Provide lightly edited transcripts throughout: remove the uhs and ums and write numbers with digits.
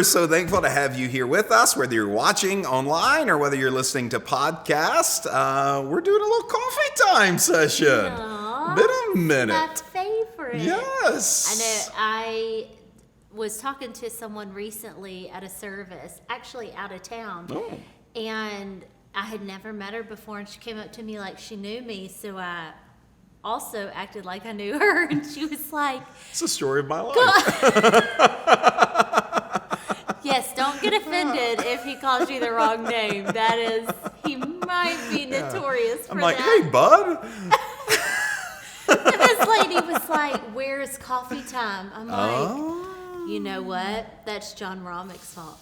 we're so thankful to have you here with us, whether you're watching online or whether you're listening to podcast. We're doing a little coffee time session. Aww, Been a minute. my favorite. Yes. I was talking to someone recently at a service, actually out of town, and I had never met her before, and she came up to me like she knew me, so I also acted like I knew her, and she was like, It's the story of my life. yes, don't get offended if he calls you the wrong name. He might be notorious for I'm like, that. hey, bud. And this lady was like, where's coffee time? I'm like, you know what? That's John Romick's fault.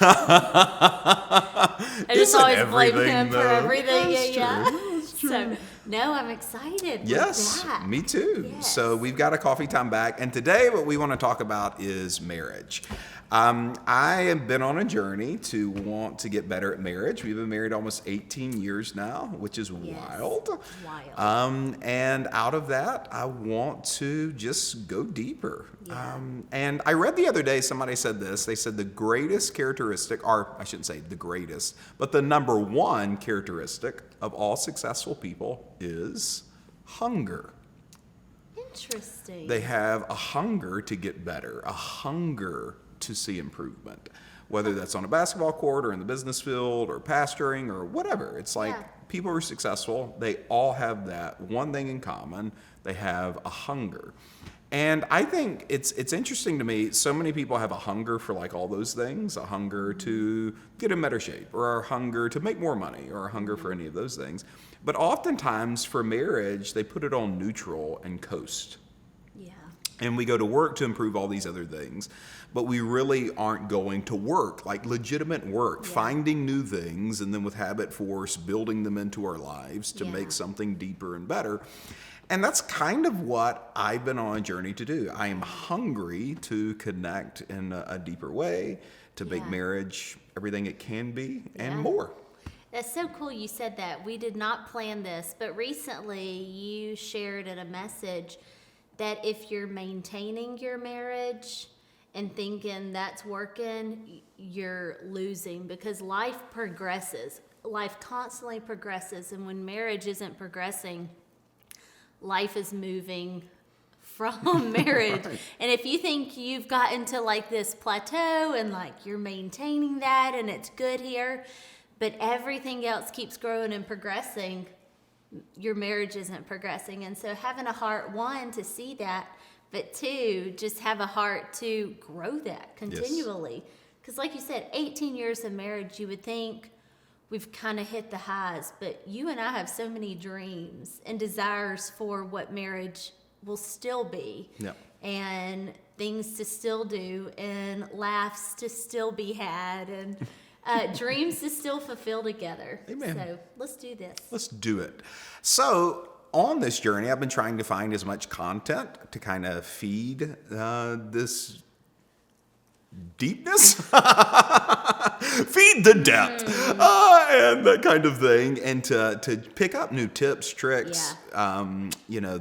I just always blame him for everything. That's true. So, no, I'm excited. Yes, with that. me too. Yes. So we've got a coffee time back, and today what we want to talk about is marriage. I have been on a journey to want to get better at marriage. We've been married almost 18 years now, which is wild. And out of that, I want to just go deeper. Yeah. And I read the other day, somebody said this. They said the greatest characteristic, or I shouldn't say the greatest, but the number one characteristic of all successful people is hunger. Interesting. They have a hunger to get better, a hunger to see improvement, whether that's on a basketball court or in the business field or pastoring or whatever. It's like people who are successful, they all have that one thing in common. They have a hunger. And I think it's interesting to me, so many people have a hunger for like all those things, a hunger to get in better shape, or a hunger to make more money, or a hunger for any of those things. But oftentimes for marriage, they put it on neutral and coast. Yeah. And we go to work to improve all these other things, but we really aren't going to work, like legitimate work, finding new things, and then with habit force, building them into our lives to make something deeper and better. And that's kind of what I've been on a journey to do. I am hungry to connect in a deeper way, to make marriage everything it can be and more. That's so cool you said that. We did not plan this, but recently you shared in a message that if you're maintaining your marriage and thinking that's working, you're losing, because life progresses. Life constantly progresses, and when marriage isn't progressing, life is moving from marriage. Right. And if you think you've gotten to like this plateau and like you're maintaining that and it's good here, but everything else keeps growing and progressing, your marriage isn't progressing. And so having a heart, one, to see that, but two, just have a heart to grow that continually. Because like you said, 18 years of marriage, you would think we've kind of hit the highs, but you and I have so many dreams and desires for what marriage will still be, and things to still do, and laughs to still be had, and dreams to still fulfill together. Amen. So let's do this. Let's do it. So on this journey, I've been trying to find as much content to kind of feed this deepness, feed the depth, and that kind of thing, and to pick up new tips, tricks,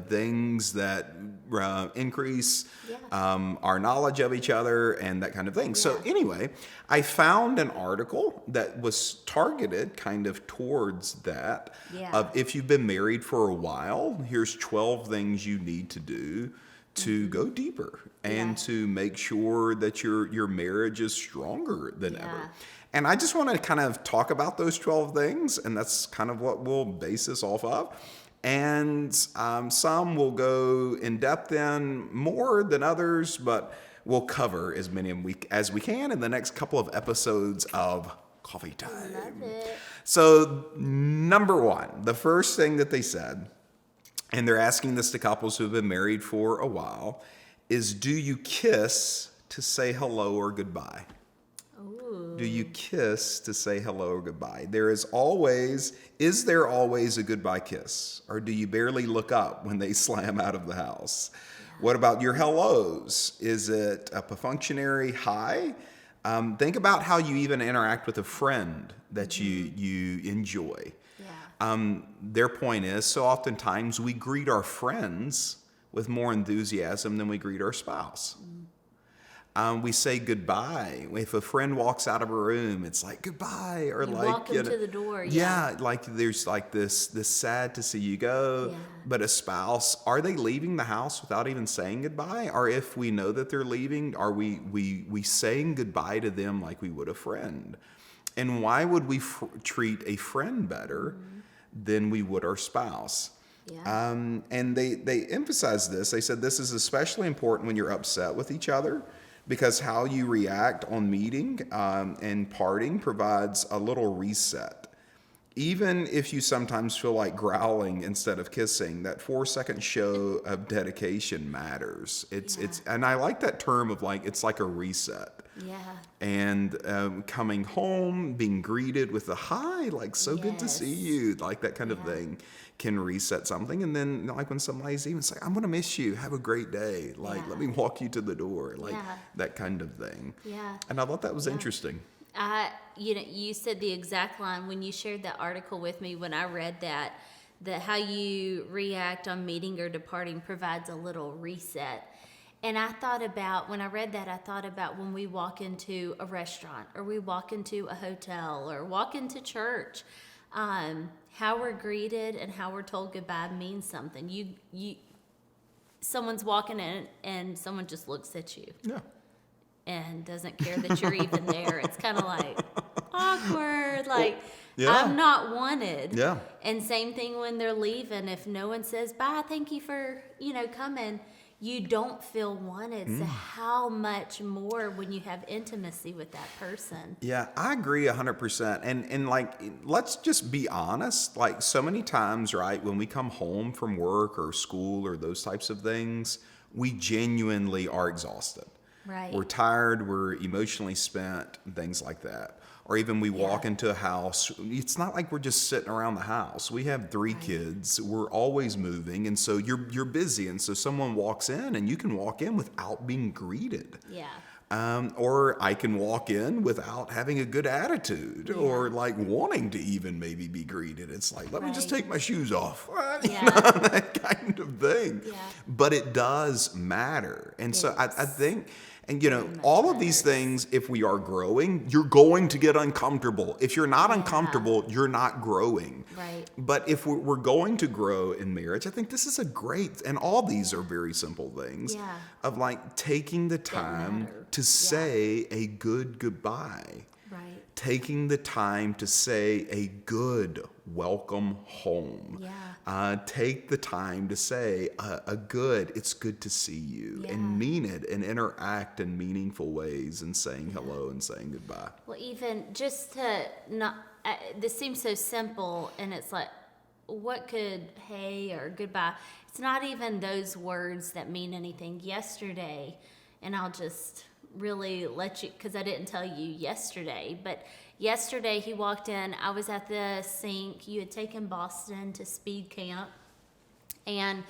things that increase our knowledge of each other and that kind of thing. So anyway, I found an article that was targeted kind of towards that. Of if you've been married for a while, here's 12 things you need to do to go deeper and to make sure that your marriage is stronger than ever. And I just want to kind of talk about those 12 things, and that's kind of what we'll base this off of. And some will go in depth in more than others, but we'll cover as many as we can in the next couple of episodes of Coffee Time. Love it. So number one, the first thing that they said, and they're asking this to couples who have been married for a while, is do you kiss to say hello or goodbye? Ooh. Do you kiss to say hello or goodbye? Is there always a goodbye kiss? Or do you barely look up when they slam out of the house? What about your hellos? Is it a perfunctory hi? Think about how you even interact with a friend that you enjoy. Their point is, so oftentimes we greet our friends with more enthusiasm than we greet our spouse. We say goodbye. If a friend walks out of a room, it's like goodbye, or You like walk them to the door. yeah, like there's like this sad to see you go. Yeah. But a spouse, are they leaving the house without even saying goodbye? Or if we know that they're leaving, are we saying goodbye to them like we would a friend? And why would we treat a friend better than we would our spouse? Yeah. And they emphasize this. They said this is especially important when you're upset with each other, because how you react on meeting and parting provides a little reset. Even if you sometimes feel like growling instead of kissing, that 4-second show of dedication matters. It's and I like that term of like, it's like a reset. Yeah. And coming home, being greeted with a hi, like so good to see you, like that kind of thing can reset something. And then like when somebody's even say, I'm going to miss you, have a great day, like let me walk you to the door, like that kind of thing. Yeah. And I thought that was interesting. You said the exact line when you shared that article with me. When I read that how you react on meeting or departing provides a little reset. And I thought about, when I read that, I thought about when we walk into a restaurant or we walk into a hotel or walk into church, how we're greeted and how we're told goodbye means something. Someone's walking in and someone just looks at you. Yeah. And doesn't care that you're even there. It's kind of like awkward, like I'm not wanted. Yeah. And same thing when they're leaving. If no one says bye, thank you for coming, you don't feel wanted. So how much more when you have intimacy with that person? Yeah, I agree 100%. And like, let's just be honest. Like so many times, right, when we come home from work or school or those types of things, we genuinely are exhausted. Right. We're tired, we're emotionally spent, and things like that. Or even we walk into a house. It's not like we're just sitting around the house. We have 3 kids. We're always moving, and so you're busy. And so someone walks in, and you can walk in without being greeted. Yeah. Or I can walk in without having a good attitude, or like wanting to even maybe be greeted. It's like, let me just take my shoes off. That kind of thing. Yeah. But it does matter. And so I think, and all of these things, if we are growing, you're going to get uncomfortable. If you're not uncomfortable, you're not growing. Right. But if we're going to grow in marriage, I think this is a great, and all these are very simple things of like taking the time to say a good goodbye. Right. Taking the time to say a good welcome home. Yeah. Take the time to say a good, it's good to see you, and mean it and interact in meaningful ways and saying hello and saying goodbye. Well, even just to not, this seems so simple, and it's like, what could hey or goodbye? It's not even those words that mean anything. Yesterday, and I'll just really let you, because I didn't tell you yesterday, but yesterday he walked in. I was at the sink. You had taken Boston to speed camp, and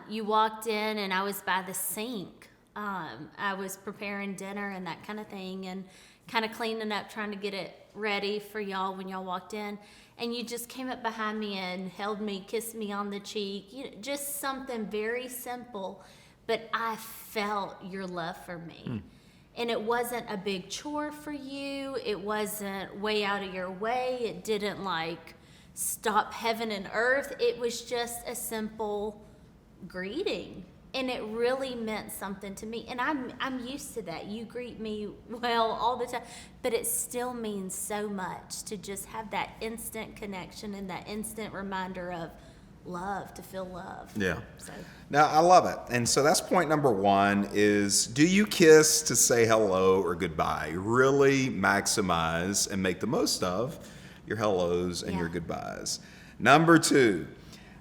you walked in, and I was by the sink. I was preparing dinner and that kind of thing, and kind of cleaning up, trying to get it ready for y'all when y'all walked in. And you just came up behind me and held me, kissed me on the cheek. Just something very simple. But I felt your love for me. And it wasn't a big chore for you. It wasn't way out of your way. It didn't like stop heaven and earth. It was just a simple greeting. And it really meant something to me. And I'm used to that. You greet me well all the time. But it still means so much to just have that instant connection and that instant reminder of love, to feel love. Yeah. So. Now, I love it. And so that's point number 1 is, do you kiss to say hello or goodbye? Really maximize and make the most of your hellos and your goodbyes. Number 2,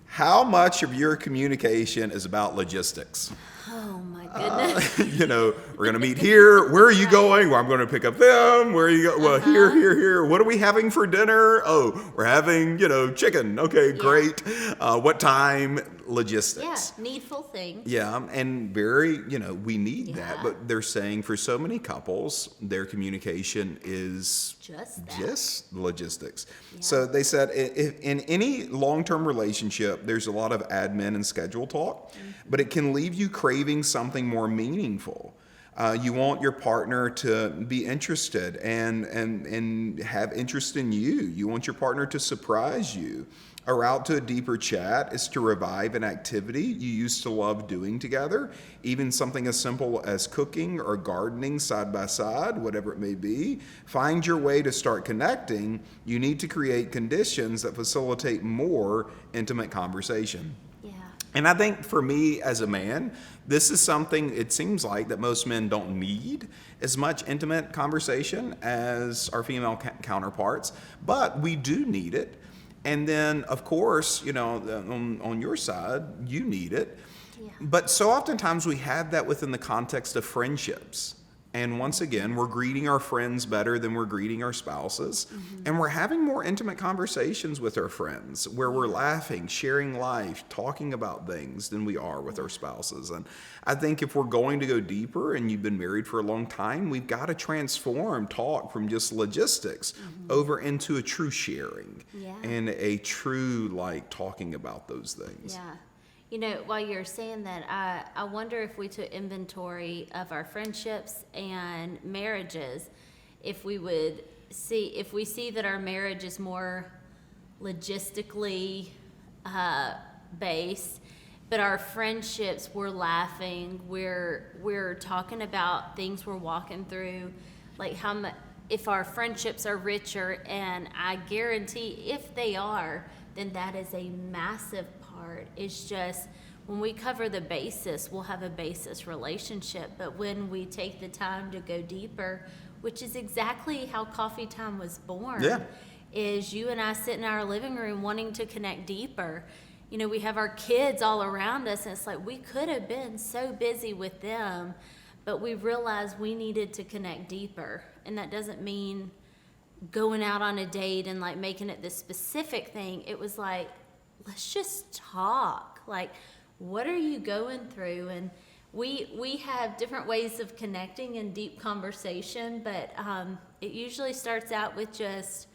how much of your communication is about logistics? Oh my goodness. We're going to meet here. Where are you going? Well, I'm going to pick up them. Where are you going? Well, here. What are we having for dinner? Oh, we're having, chicken. Okay, great. What time? Logistics. Yeah, needful things. Yeah, and very, we need that. But they're saying for so many couples, their communication is just logistics. Yeah. So they said if in any long-term relationship, there's a lot of admin and schedule talk, but it can leave you craving something more meaningful. You want your partner to be interested and have interest in you. You want your partner to surprise you. A route to a deeper chat is to revive an activity you used to love doing together, even something as simple as cooking or gardening side by side, whatever it may be. Find your way to start connecting. You need to create conditions that facilitate more intimate conversation. Yeah. And I think for me as a man, this is something it seems like that most men don't need as much intimate conversation as our female counterparts, but we do need it. And then, of course, on your side, you need it. Yeah. But so oftentimes we have that within the context of friendships. And once again, we're greeting our friends better than we're greeting our spouses. Mm-hmm. And we're having more intimate conversations with our friends where we're laughing, sharing life, talking about things than we are with our spouses. And I think if we're going to go deeper and you've been married for a long time, we've got to transform talk from just logistics over into a true sharing and a true talking about those things. Yeah. While you're saying that, I wonder if we took inventory of our friendships and marriages, if we see that our marriage is more logistically based, but our friendships, we're laughing, we're talking about things we're walking through, like how much, if our friendships are richer, and I guarantee if they are, then that is a massive part. It's just when we cover the basis, we'll have a basis relationship. But when we take the time to go deeper, which is exactly how Coffee Time was born, is you and I sit in our living room wanting to connect deeper. We have our kids all around us, and it's like we could have been so busy with them, but we realized we needed to connect deeper. And that doesn't mean going out on a date and making it this specific thing. It was let's just talk. What are you going through? And we have different ways of connecting in deep conversation, but it usually starts out with just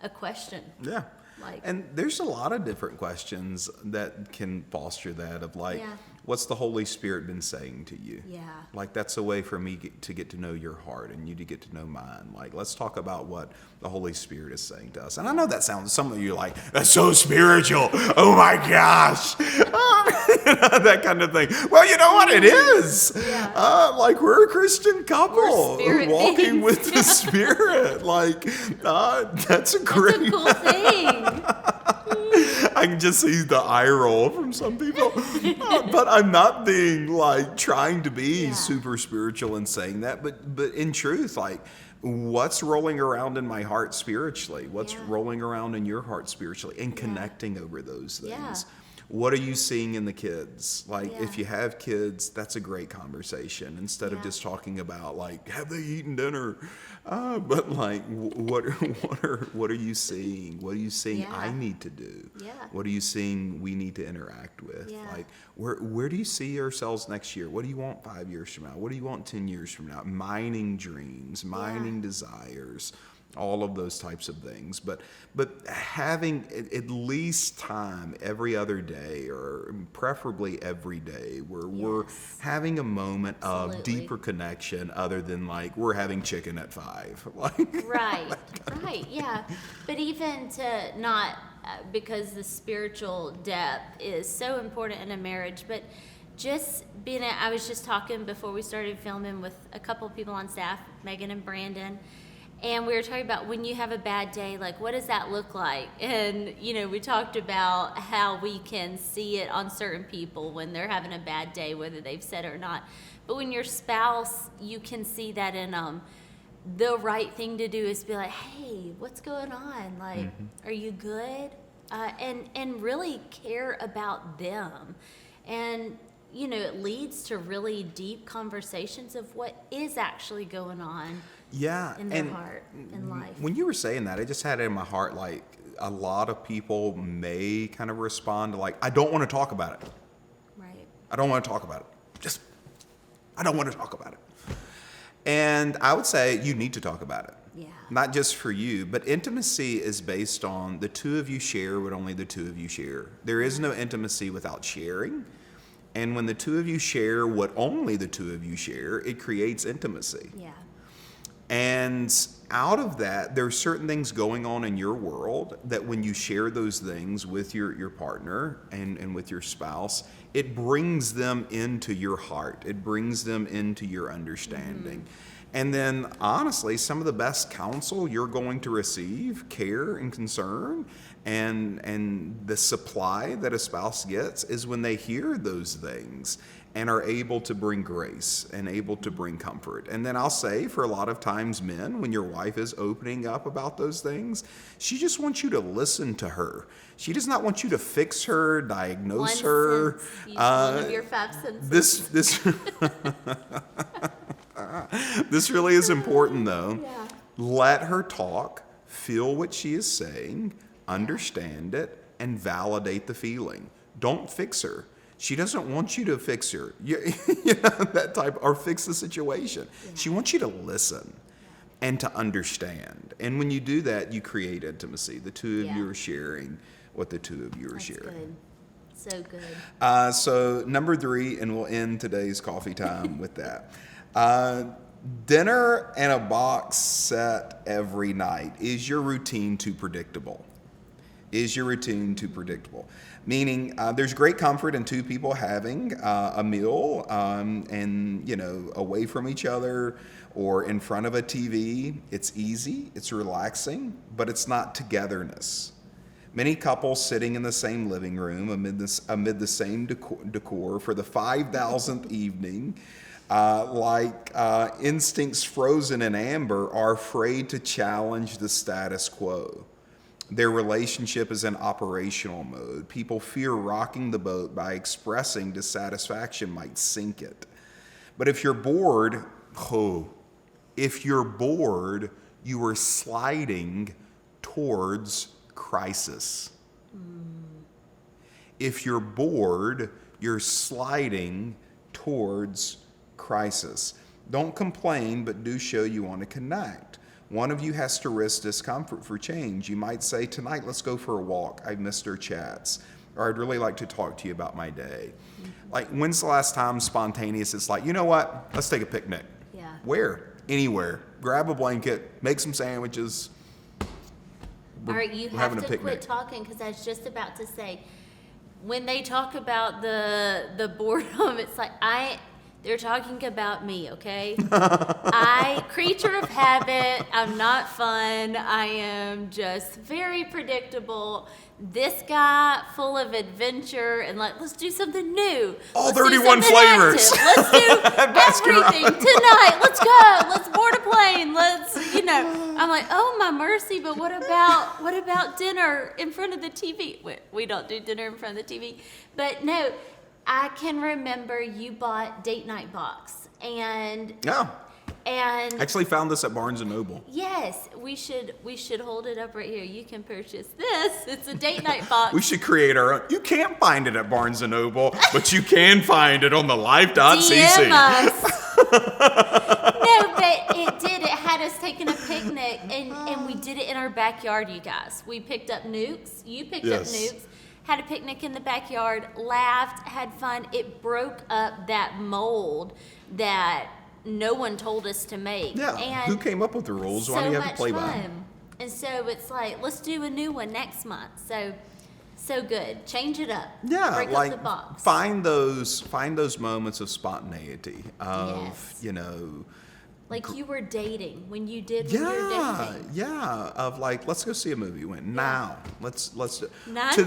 a question. Yeah. And there's a lot of different questions that can foster that of what's the Holy Spirit been saying to you? Yeah. That's a way for me to get to know your heart and you to get to know mine. Let's talk about what the Holy Spirit is saying to us. And I know that sounds, some of you are that's so spiritual. Oh my gosh. That kind of thing. Well, you know what? It is. Yeah. We're a Christian couple walking beings. with the Spirit. That's a great. It's a cool thing. I can just see the eye roll from some people. But I'm not being trying to be super spiritual and saying that. But in truth, what's rolling around in my heart spiritually? What's rolling around in your heart spiritually? And connecting over those things. Yeah. What are you seeing in the kids? If you have kids, that's a great conversation. Instead of just talking about have they eaten dinner? But what are you seeing? What are you seeing I need to do? Yeah. What are you seeing we need to interact with? Yeah. Where do you see yourselves next year? What do you want 5 years from now? What do you want 10 years from now? Mining dreams, mining desires. All of those types of things, but having at least time every other day, or preferably every day, where we're having a moment of deeper connection, other than we're having chicken at 5. Right, yeah. But even to not, because the spiritual depth is so important in a marriage, but just I was just talking before we started filming with a couple of people on staff, Megan and Brandon. And we were talking about when you have a bad day, what does that look like? And, we talked about how we can see it on certain people when they're having a bad day, whether they've said it or not. But when your spouse, you can see that in them. The right thing to do is be hey, what's going on? Are you good? And really care about them. And, it leads to really deep conversations of what is actually going on. Yeah, in their heart, in life. When you were saying that, I just had it in my heart a lot of people may kind of respond to I don't want to talk about it. Right. I don't want to talk about it. I don't want to talk about it. And I would say you need to talk about it. Yeah. Not just for you, but intimacy is based on the two of you share what only the two of you share. There is no intimacy without sharing. And when the two of you share what only the two of you share, it creates intimacy. Yeah. And out of that, there are certain things going on in your world that when you share those things with your partner and with your spouse, it brings them into your heart. It brings them into your understanding. Mm-hmm. And then, honestly, some of the best counsel you're going to receive, care and concern, and the supply that a spouse gets is when they hear those things and are able to bring grace and able to bring comfort. And then I'll say, for a lot of times, men, when your wife is opening up about those things, she just wants you to listen to her. She does not want you to fix her, diagnose her. Use one of your 5 senses. This really is important, though. Yeah. Let her talk, feel what she is saying, understand it, and validate the feeling. Don't fix her. She doesn't want you to fix her, that type, or fix the situation. Yeah. She wants you to listen and to understand. And when you do that, you create intimacy. The two of you are sharing what the two of you are sharing. Good. So good. So number 3, and we'll end today's coffee time with that. Dinner and a box set every night. Is your routine too predictable? Is your routine too predictable? Meaning, there's great comfort in two people having a meal and, away from each other or in front of a TV. It's easy, it's relaxing, but it's not togetherness. Many couples sitting in the same living room amid the same decor for the 5,000th evening, like instincts frozen in amber, are afraid to challenge the status quo. Their relationship is in operational mode. People fear rocking the boat by expressing dissatisfaction might sink it. But if you're bored, you are sliding towards crisis. If you're bored, you're sliding towards crisis. Don't complain, but do show you want to connect. One of you has to risk discomfort for change. You might say, tonight, let's go for a walk. I've missed our chats. Or I'd really like to talk to you about my day. Mm-hmm. Like, when's the last time spontaneous? It's like, you know what? Let's take a picnic. Yeah. Where? Anywhere. Grab a blanket, make some sandwiches. All right, you have to quit talking, because I was just about to say, when they talk about the boredom, it's like, they're talking about me, okay? Creature of habit, I'm not fun, I am just very predictable. This guy, full of adventure, and like, let's do something new. All 31 flavors. Let's do everything tonight. Let's go. Let's board a plane. I'm like, oh my mercy, but what about dinner in front of the TV? We don't do dinner in front of the TV. But no, I can remember you bought date night box, and I actually found this at Barnes & Noble. Yes, we should hold it up right here. You can purchase this. It's a date night box. We should create our own. You can't find it at Barnes & Noble, but you can find it on the live.cc. DM us. No, but it did. It had us taking a picnic, and we did it in our backyard, you guys. We picked up nukes. You picked up nukes. Had a picnic in the backyard, laughed, had fun. It broke up that mold that no one told us to make. Yeah, and who came up with the rules? Why do you have to play by them? And so it's like, let's do a new one next month. So good. Change it up. Yeah, break up the box. Find those moments of spontaneity, of, like you were dating when you were dating. Yeah, of like, let's go see a movie. Now, let's do. 9 to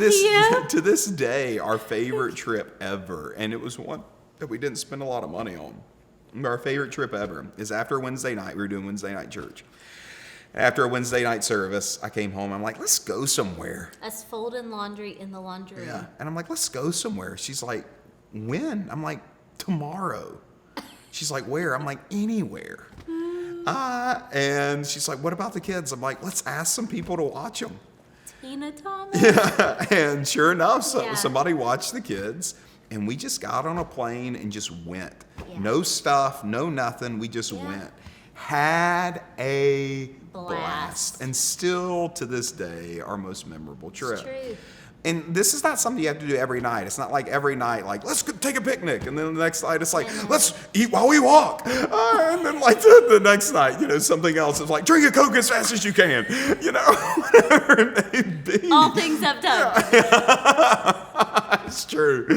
this day, our favorite trip ever, and it was one that we didn't spend a lot of money on. Our favorite trip ever is after Wednesday night. We were doing Wednesday night church. After a Wednesday night service, I came home. I'm like, let's go somewhere. Us folding laundry in the laundry room. Yeah, and I'm like, let's go somewhere. She's like, when? I'm like, tomorrow. She's like, where? I'm like, anywhere. And she's like, what about the kids? I'm like, let's ask some people to watch them. Tina Thomas. Yeah, and sure enough, somebody watched the kids, and we just got on a plane and just went. Yeah. No stuff, no nothing. We just went. Had a blast. And still to this day, our most memorable trip. It's true. And this is not something you have to do every night. It's not like every night, like, let's go take a picnic. And then the next night, it's like, let's eat while we walk. And then, like, the next night, something else is like, drink a Coke as fast as you can. Whatever it may be. All things I've done. It's true.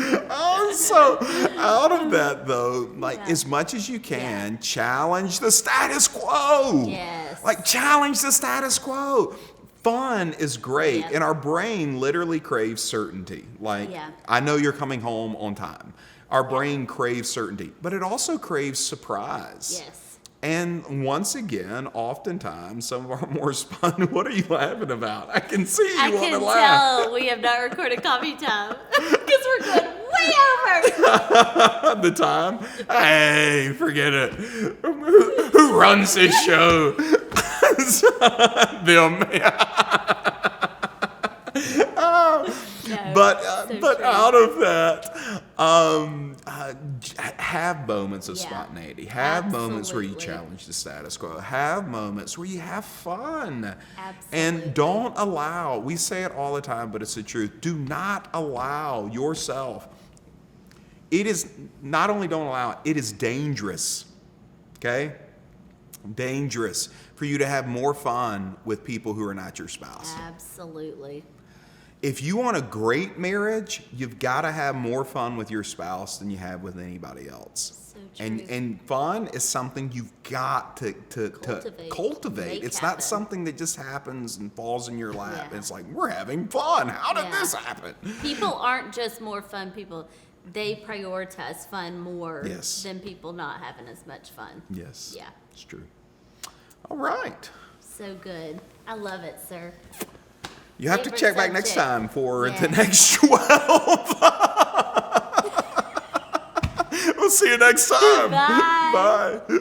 So, out of that, though, like, as much as you can, challenge the status quo. Yes. Like, challenge the status quo. Fun is great, and our brain literally craves certainty. Like, I know you're coming home on time. Our brain craves certainty, but it also craves surprise. Yes. And once again, oftentimes, some of our more fun, what are you laughing about? I can see you want to laugh. I can tell we have not recorded coffee time because we're going way over. The time? Hey, forget it. Who runs this show? Them. But out of that, have moments of spontaneity. Have moments where you challenge the status quo. Have moments where you have fun. Absolutely. And don't allow, we say it all the time, but it's the truth. Do not allow yourself. It is, not only don't allow it, it is dangerous. Okay? Dangerous for you to have more fun with people who are not your spouse. Absolutely. If you want a great marriage, you've got to have more fun with your spouse than you have with anybody else. So true. And fun is something you've got to cultivate. Make It's happen. not something that just happens and falls in your lap. Yeah. It's like, we're having fun. How did this happen? People aren't just more fun people. They prioritize fun more than people not having as much fun. Yes. Yeah. It's true. All right. So good. I love it, sir. You have to check back next time for the next 12. We'll see you next time. Bye. Bye.